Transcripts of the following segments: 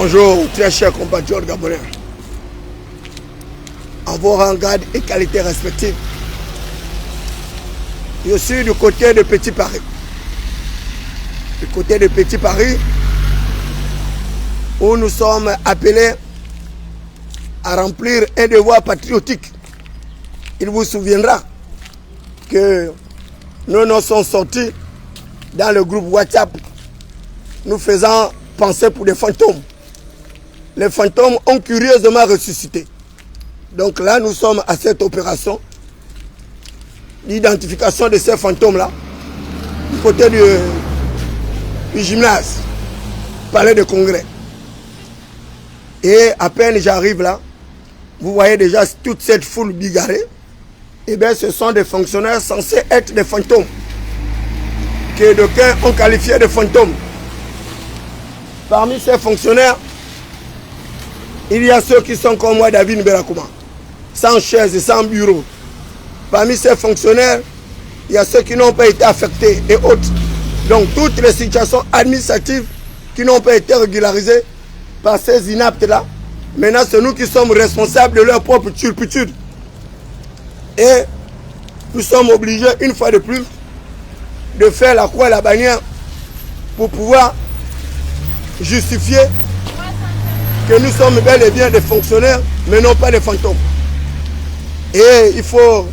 Bonjour, très chers compatriotes gabonais. En vos rangs, grades et qualités respectives, je suis du côté de Petit Paris. Du côté de Petit Paris, où nous sommes appelés à remplir un devoir patriotique. Il vous souviendra que nous sommes sortis dans le groupe WhatsApp, nous faisant passer pour des fantômes. Les fantômes ont curieusement ressuscité. Donc là, nous sommes à cette opération d'identification de ces fantômes-là, du côté du gymnase, palais de congrès. Et à peine j'arrive là, vous voyez déjà toute cette foule bigarrée. Eh bien, ce sont des fonctionnaires censés être des fantômes, que d'aucuns ont qualifié de fantômes. Parmi ces fonctionnaires, il y a ceux qui sont comme moi, David Mberakouma, sans chaise et sans bureau. Parmi ces fonctionnaires, il y a ceux qui n'ont pas été affectés et autres. Donc toutes les situations administratives qui n'ont pas été régularisées par ces inaptes-là, maintenant c'est nous qui sommes responsables de leur propre turpitude. Et nous sommes obligés, une fois de plus, de faire la croix et la bannière pour pouvoir justifier que nous sommes bel et bien des fonctionnaires, mais non pas des fantômes. Et il faut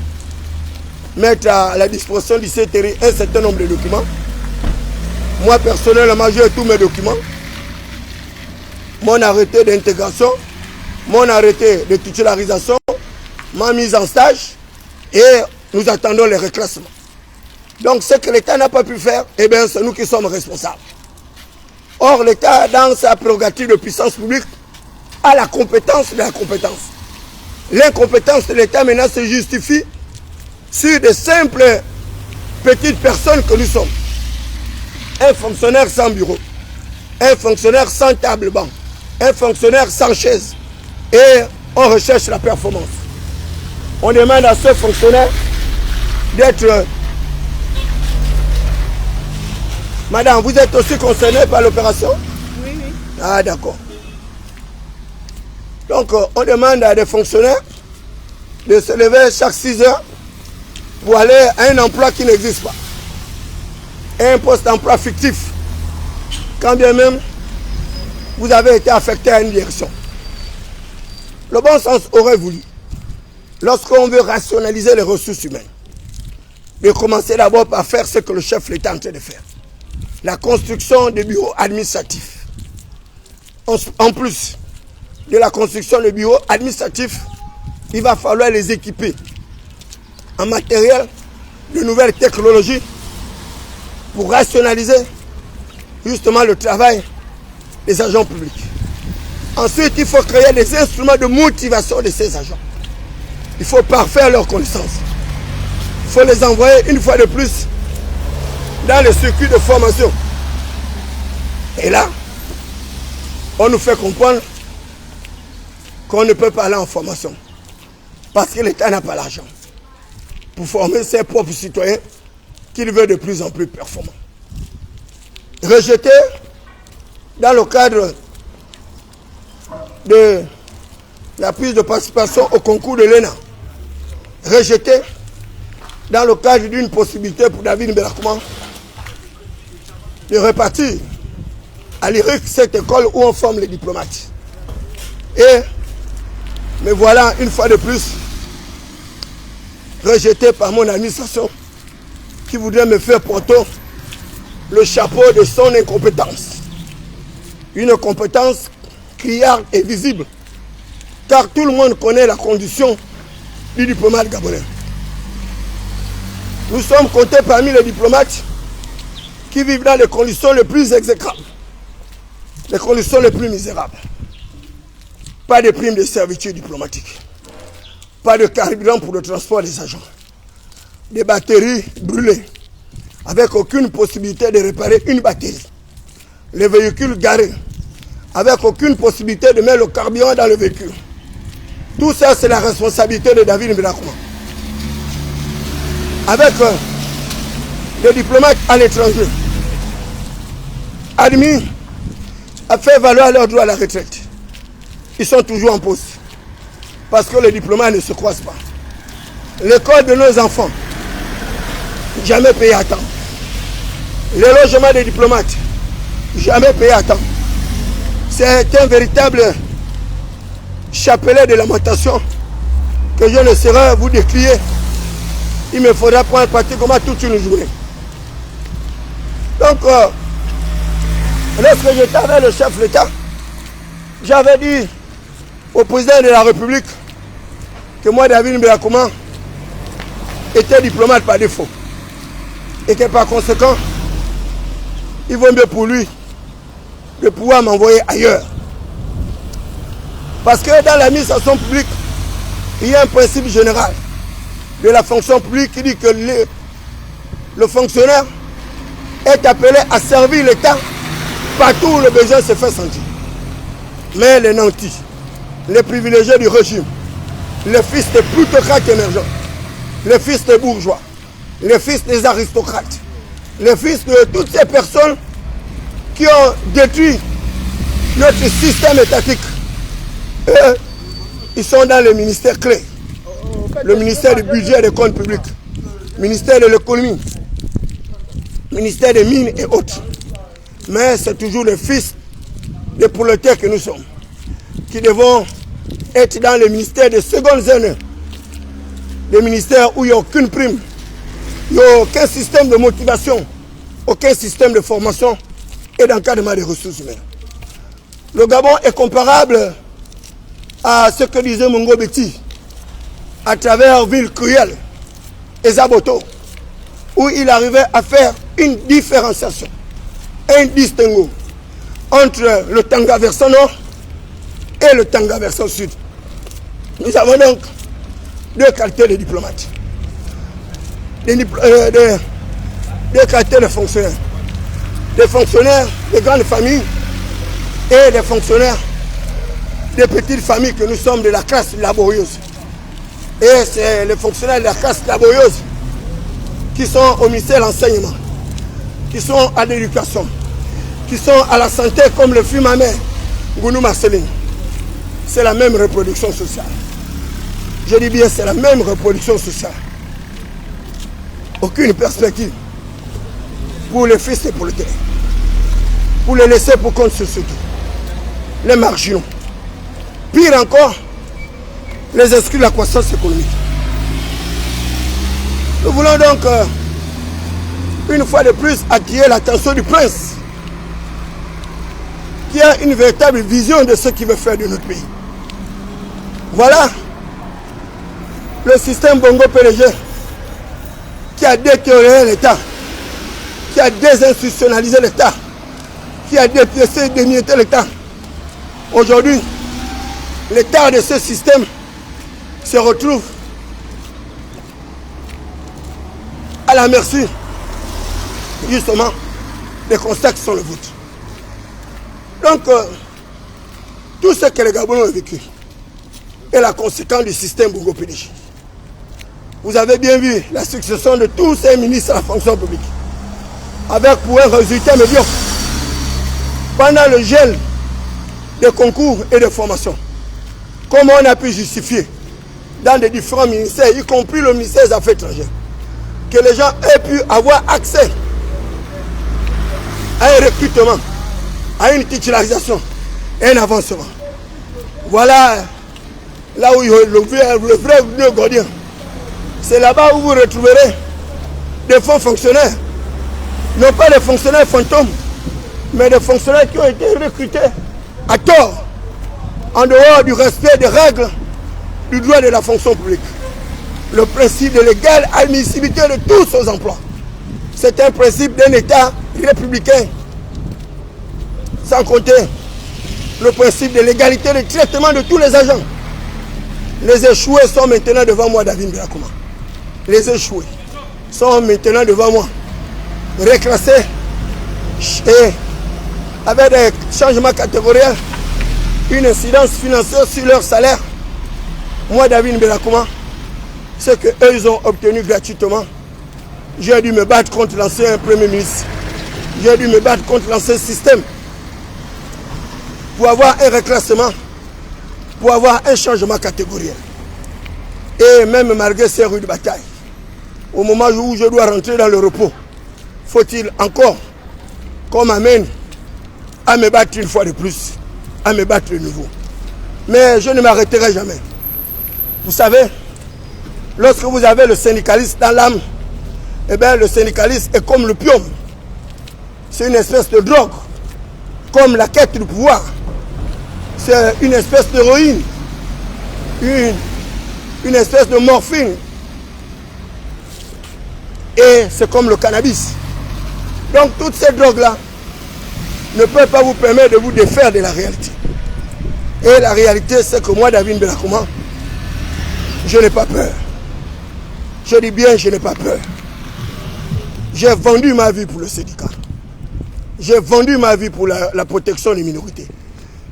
mettre à la disposition du CTRI un certain nombre de documents. Moi, personnellement, j'ai tous mes documents. Mon arrêté d'intégration, mon arrêté de titularisation, ma mise en stage, et nous attendons les reclassements. Donc, ce que l'État n'a pas pu faire, eh bien, c'est nous qui sommes responsables. Or, l'État, dans sa prérogative de puissance publique, a la compétence de la compétence. L'incompétence de l'État maintenant se justifie sur de simples petites personnes que nous sommes. Un fonctionnaire sans bureau, un fonctionnaire sans table banc, un fonctionnaire sans chaise. Et on recherche la performance. On demande à ce fonctionnaire d'être... Madame, vous êtes aussi concernée par l'opération? Oui, oui. Ah, d'accord. Donc, on demande à des fonctionnaires de se lever chaque 6 heures pour aller à un emploi qui n'existe pas. Un poste d'emploi fictif. Quand bien même, vous avez été affecté à une direction. Le bon sens aurait voulu, lorsqu'on veut rationaliser les ressources humaines, de commencer d'abord par faire ce que le chef de l'État est en train de faire. La construction des bureaux administratifs. En plus de la construction des bureaux administratifs, il va falloir les équiper en matériel de nouvelles technologies pour rationaliser justement le travail des agents publics. Ensuite, il faut créer des instruments de motivation de ces agents. Il faut parfaire leurs connaissances. Il faut les envoyer une fois de plus dans le circuit de formation. Et là, on nous fait comprendre qu'on ne peut pas aller en formation parce que l'État n'a pas l'argent pour former ses propres citoyens qu'il veut de plus en plus performants. Rejeté dans le cadre de la prise de participation au concours de l'ENA, rejeté dans le cadre d'une possibilité pour David Mberakouma de repartir à l'IRIC, cette école où on forme les diplomates. Et me voilà une fois de plus rejeté par mon administration qui voudrait me faire porter le chapeau de son incompétence. Une compétence criarde et visible, car tout le monde connaît la condition du diplomate gabonais. Nous sommes comptés parmi les diplomates qui vivent dans les conditions les plus exécrables, les conditions les plus misérables. Pas de prime de servitude diplomatique, pas de carburant pour le transport des agents, des batteries brûlées, avec aucune possibilité de réparer une batterie, les véhicules garés, avec aucune possibilité de mettre le carburant dans le véhicule. Tout ça, c'est la responsabilité de David Mberakouma. Avec des diplomates à l'étranger, admis à faire valoir leur droit à la retraite. Ils sont toujours en poste. Parce que les diplomates ne se croisent pas. L'école de nos enfants, jamais payé à temps. Le logement des diplomates, jamais payé à temps. C'est un véritable chapelet de lamentation que je ne saurais vous décrire. Il me faudra prendre pratiquement toute une journée. Donc, lorsque j'étais avec le chef de l'État, j'avais dit au président de la République que moi, David Mbelakouma, était diplomate par défaut. Et que par conséquent, il vaut mieux pour lui de pouvoir m'envoyer ailleurs. Parce que dans l'administration publique, il y a un principe général de la fonction publique qui dit que le fonctionnaire est appelé à servir l'État partout où le besoin se fait sentir. Mais les nantis, les privilégiés du régime, les fils des plutocrates émergents, les fils des bourgeois, les fils des aristocrates, les fils de toutes ces personnes qui ont détruit notre système étatique, eux, ils sont dans les ministères clés. Le ministère du budget et des comptes publics, ministère de l'économie, ministère des mines et autres. Mais c'est toujours les fils des prolétaires que nous sommes, qui devons être dans les ministères de seconde zone, des ministères où il n'y a aucune prime, il n'y a aucun système de motivation, aucun système de formation et d'encadrement des ressources humaines. Le Gabon est comparable à ce que disait Mongo Betty à travers Ville Cruelle et Zaboto, où il arrivait à faire une différenciation, un distinguo entre le Tanga versant nord et le Tanga versant sud. Nous avons donc deux qualités de diplomates, deux qualités de fonctionnaires. Des fonctionnaires de grandes familles et des fonctionnaires des petites familles que nous sommes de la classe laborieuse. Et c'est les fonctionnaires de la classe laborieuse qui sont au ministère de l'enseignement, qui sont à l'éducation, qui sont à la santé comme le fut ma mère, Gounou Marceline. C'est la même reproduction sociale. Je dis bien, c'est la même reproduction sociale. Aucune perspective pour les fils et pour le terrain. Pour les laisser pour compte sur ce tout. Les marginaux. Pire encore, les exclus de la croissance économique. Nous voulons donc, une fois de plus, attirer l'attention du prince, qui a une véritable vision de ce qu'il veut faire de notre pays. Voilà le système Bongo PDG qui a détérioré l'État, qui a désinstitutionnalisé l'État, qui a dépiécé et démiété l'État. Aujourd'hui, l'État de ce système se retrouve à la merci, justement, des constats qui sont le vôtre. Donc, tout ce que les Gabonais ont vécu est la conséquence du système Bongo PDG. Vous avez bien vu la succession de tous ces ministres à la fonction publique, avec pour un résultat médiocre. Pendant le gel des concours et de formation, comment on a pu justifier dans des différents ministères, y compris le ministère des Affaires étrangères, que les gens aient pu avoir accès à un recrutement, à une titularisation et un avancement. Voilà là où il y a le vrai nœud gordien. C'est là-bas où vous retrouverez des faux fonctionnaires, non pas des fonctionnaires fantômes, mais des fonctionnaires qui ont été recrutés à tort, en dehors du respect des règles du droit de la fonction publique. Le principe de l'égale admissibilité de tous aux emplois. C'est un principe d'un État républicain. Sans compter le principe de l'égalité de traitement de tous les agents. Les échoués sont maintenant devant moi, David Mbelakouma. Les échoués sont maintenant devant moi, reclassés et avec des changements catégoriels, une incidence financière sur leur salaire. Moi, David Mbelakouma, ce qu'eux ils ont obtenu gratuitement, j'ai dû me battre contre l'ancien Premier ministre. J'ai dû me battre contre l'ancien système. pour avoir un reclassement, pour avoir un changement catégoriel. Et même malgré ces rues de bataille, au moment où je dois rentrer dans le repos, faut-il encore qu'on m'amène à me battre une fois de plus, à me battre de nouveau. Mais je ne m'arrêterai jamais. Vous savez, lorsque vous avez le syndicaliste dans l'âme, eh bien le syndicaliste est comme le pium. C'est une espèce de drogue, comme la quête du pouvoir. C'est une espèce d'héroïne, une espèce de morphine. Et c'est comme le cannabis. Donc toutes ces drogues-là ne peuvent pas vous permettre de vous défaire de la réalité. Et la réalité, c'est que moi, David Mbelakouma, je n'ai pas peur. Je dis bien, je n'ai pas peur. J'ai vendu ma vie pour le syndicat. J'ai vendu ma vie pour la protection des minorités.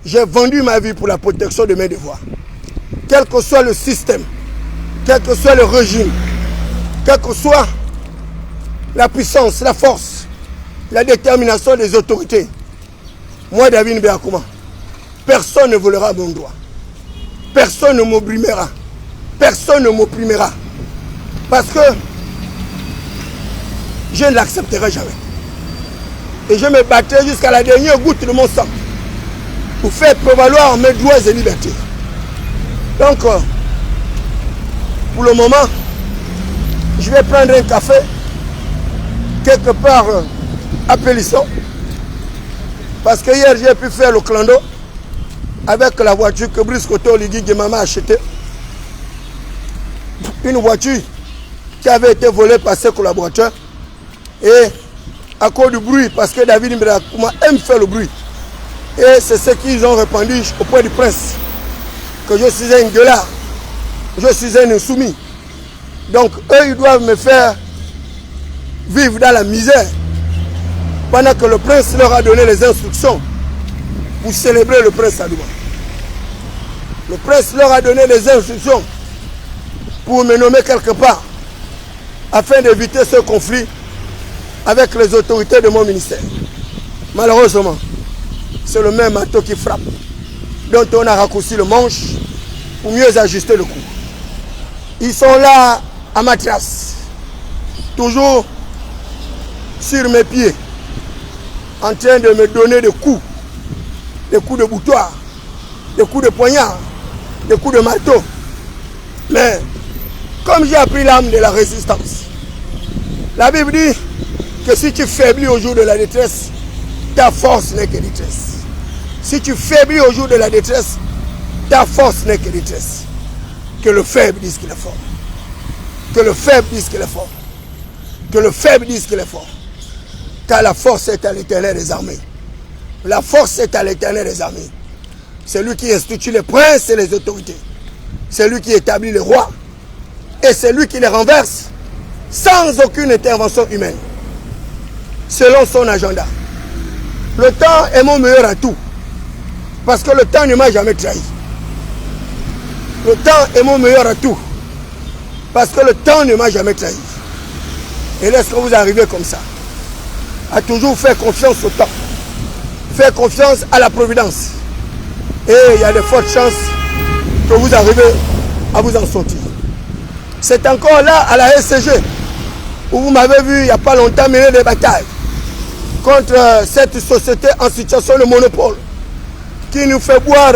J'ai vendu ma vie pour la protection de mes devoirs. Quel que soit le système, quel que soit le régime, quelle que soit la puissance, la force, la détermination des autorités, moi, David Mbelakouma, personne ne volera mon droit. Personne ne m'opprimera. Personne ne m'opprimera. Parce que je ne l'accepterai jamais. Et je me battrai jusqu'à la dernière goutte de mon sang pour faire prévaloir mes droits et libertés. Donc, pour le moment, je vais prendre un café quelque part à Pélisson. Parce que hier, j'ai pu faire le clando avec la voiture que Brice Koto Ligi Gemama a achetée. Une voiture qui avait été volée par ses collaborateurs. Et à cause du bruit, parce que David Mbelakouma aime faire le bruit. Et c'est ce qu'ils ont répandu auprès du prince. Que je suis un gueulard. Je suis un insoumis. Donc eux, ils doivent me faire vivre dans la misère. Pendant que le prince leur a donné les instructions pour célébrer le prince Adouma. Le prince leur a donné les instructions pour me nommer quelque part afin d'éviter ce conflit avec les autorités de mon ministère. Malheureusement, c'est le même marteau qui frappe, dont on a raccourci le manche pour mieux ajuster le coup. Ils sont là à ma trace, toujours sur mes pieds, en train de me donner des coups de boutoir, des coups de poignard, des coups de marteau. Mais comme j'ai appris l'âme de la résistance, la Bible dit que si tu faiblis au jour de la détresse, ta force n'est que détresse. Si tu faiblis au jour de la détresse, ta force n'est que détresse. Que le faible dise qu'il est fort. Que le faible dise qu'il est fort. Que le faible dise qu'il est fort. Car la force est à l'Éternel des armées. La force est à l'Éternel des armées. C'est lui qui institue les princes et les autorités. C'est lui qui établit les rois. Et c'est lui qui les renverse sans aucune intervention humaine. Selon son agenda. Le temps est mon meilleur atout. Parce que le temps ne m'a jamais trahi. Le temps est mon meilleur atout. Parce que le temps ne m'a jamais trahi. Et lorsque vous arrivez comme ça, à toujours faire confiance au temps, faire confiance à la providence, et il y a de fortes chances que vous arrivez à vous en sortir. C'est encore là à la SCG où vous m'avez vu il n'y a pas longtemps mener des batailles contre cette société en situation de monopole qui nous fait boire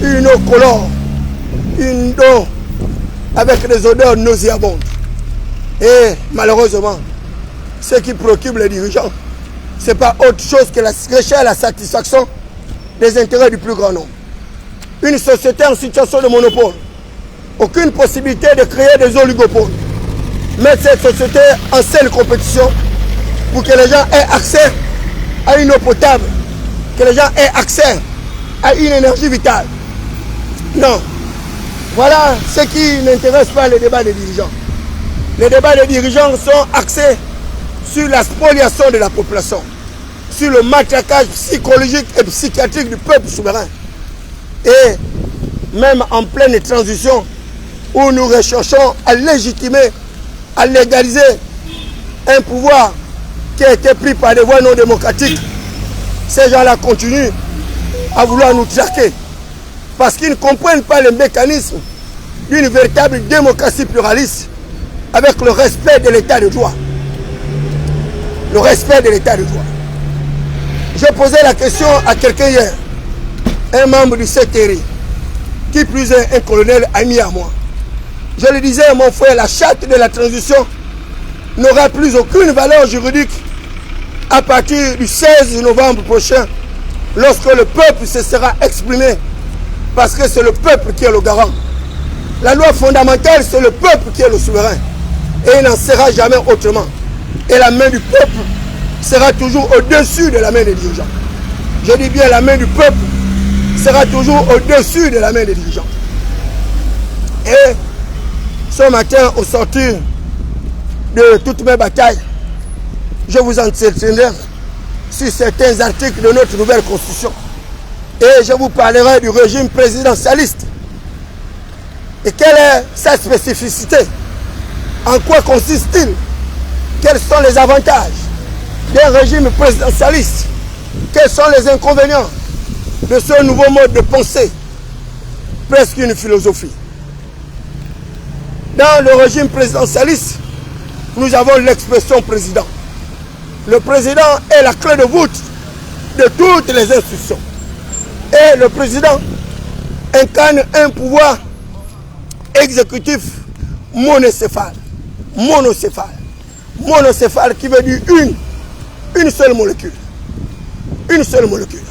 une eau colore, une eau avec des odeurs nauséabondes. Et malheureusement, ce qui préoccupe les dirigeants, ce n'est pas autre chose que la recherche et la satisfaction des intérêts du plus grand nombre. Une société en situation de monopole, aucune possibilité de créer des oligopoles. Mettre cette société en saine compétition pour que les gens aient accès à une eau potable, que les gens aient accès à une énergie vitale. Non. Voilà ce qui n'intéresse pas les débats des dirigeants. Les débats des dirigeants sont axés sur la spoliation de la population, sur le matraquage psychologique et psychiatrique du peuple souverain. Et même en pleine transition, où nous recherchons à légitimer, à légaliser un pouvoir qui a été pris par des voies non démocratiques, ces gens-là continuent à vouloir nous traquer. Parce qu'ils ne comprennent pas le mécanisme d'une véritable démocratie pluraliste avec le respect de l'état de droit. Le respect de l'état de droit. J'ai posé la question à quelqu'un hier, un membre du CTRI, qui plus est un colonel ami à moi. Je lui disais, mon frère, la charte de la transition n'aura plus aucune valeur juridique à partir du 16 novembre prochain, lorsque le peuple se sera exprimé, parce que c'est le peuple qui est le garant. La loi fondamentale, c'est le peuple qui est le souverain. Et il n'en sera jamais autrement. Et la main du peuple sera toujours au-dessus de la main des dirigeants. Je dis bien la main du peuple sera toujours au-dessus de la main des dirigeants. Et ce matin, au sortir de toutes mes batailles, je vous entretiendrai sur certains articles de notre nouvelle constitution. Et je vous parlerai du régime présidentialiste. Et quelle est sa spécificité? En quoi consiste-t-il? Quels sont les avantages d'un régime présidentialiste? Quels sont les inconvénients de ce nouveau mode de pensée? Presque une philosophie. Dans le régime présidentialiste, nous avons l'expression président. Le président est la clé de voûte de toutes les institutions. Et le président incarne un pouvoir exécutif monocéphale. Monocéphale. Monocéphale qui veut dire une seule molécule. Une seule molécule.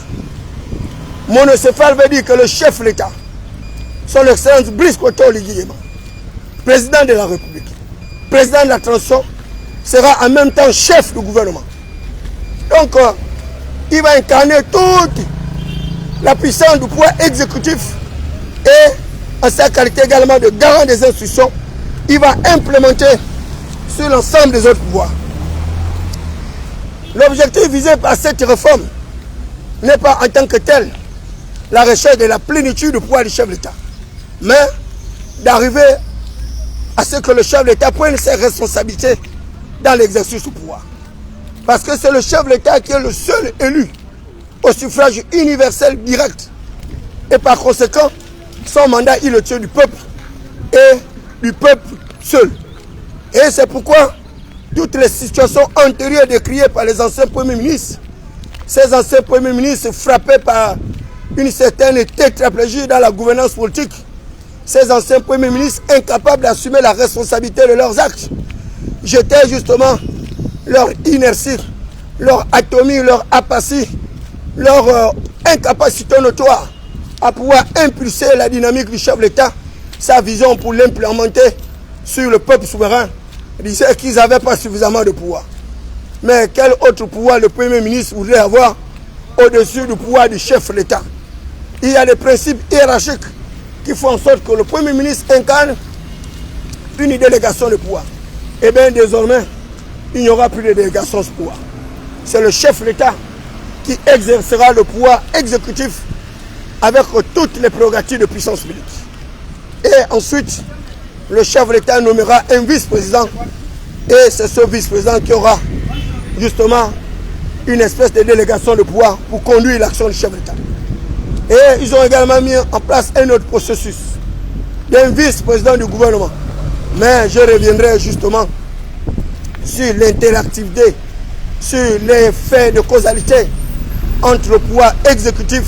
Monocéphale veut dire que le chef de l'État, son excellence Brice Oligui Nguema, président de la République, président de la transition, sera en même temps chef du gouvernement. Donc, il va incarner toute la puissance du pouvoir exécutif et en sa qualité également de garant des institutions, il va implémenter sur l'ensemble des autres pouvoirs. L'objectif visé par cette réforme n'est pas en tant que tel la recherche de la plénitude du pouvoir du chef de l'État, mais d'arriver à ce que le chef de l'État prenne ses responsabilités dans l'exercice du pouvoir. Parce que c'est le chef de l'État qui est le seul élu au suffrage universel direct. Et par conséquent, son mandat, il le tient du peuple et du peuple seul. Et c'est pourquoi toutes les situations antérieures décriées par les anciens premiers ministres, ces anciens premiers ministres frappés par une certaine tétraplégie dans la gouvernance politique, ces anciens premiers ministres incapables d'assumer la responsabilité de leurs actes, jetaient justement leur inertie, leur atomie, leur apathie, leur incapacité notoire à pouvoir impulser la dynamique du chef de l'État, sa vision pour l'implémenter sur le peuple souverain. Ils disaient qu'ils n'avaient pas suffisamment de pouvoir. Mais quel autre pouvoir le Premier ministre voudrait avoir au-dessus du pouvoir du chef de l'État? Il y a des principes hiérarchiques qui font en sorte que le Premier ministre incarne une délégation de pouvoir. Et bien désormais, il n'y aura plus de délégation de pouvoir. C'est le chef de l'État qui exercera le pouvoir exécutif avec toutes les prérogatives de puissance publique. Et ensuite, le chef de l'État nommera un vice-président. Et c'est ce vice-président qui aura justement une espèce de délégation de pouvoir pour conduire l'action du chef de l'État. Et ils ont également mis en place un autre processus d'un vice-président du gouvernement. Mais je reviendrai justement sur l'interactivité, sur les faits de causalité entre le pouvoir exécutif,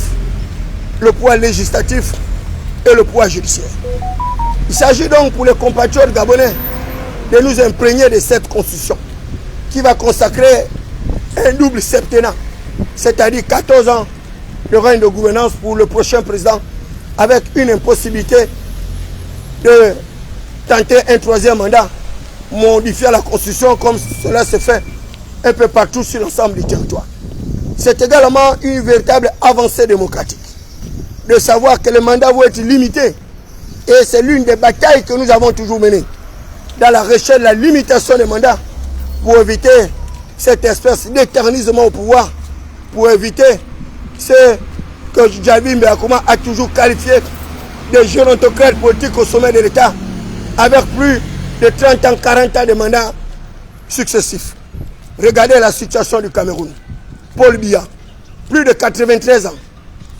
le pouvoir législatif et le pouvoir judiciaire. Il s'agit donc pour les compatriotes gabonais de nous imprégner de cette constitution qui va consacrer un double septennat, c'est-à-dire 14 ans de règne de gouvernance pour le prochain président, avec une impossibilité de tenter un troisième mandat, modifier la constitution comme cela se fait un peu partout sur l'ensemble du territoire. C'est également une véritable avancée démocratique de savoir que les mandats vont être limités. Et c'est l'une des batailles que nous avons toujours menées dans la recherche de la limitation des mandats pour éviter cette espèce d'éternisement au pouvoir, pour éviter ce que Javi Mbeakoma a toujours qualifié de gérontocrate politique au sommet de l'État, avec plus de 30 ans, 40 ans de mandats successifs. Regardez la situation du Cameroun. Paul Biya, plus de 93 ans.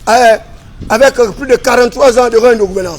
avec plus de 43 ans de règne de gouvernance.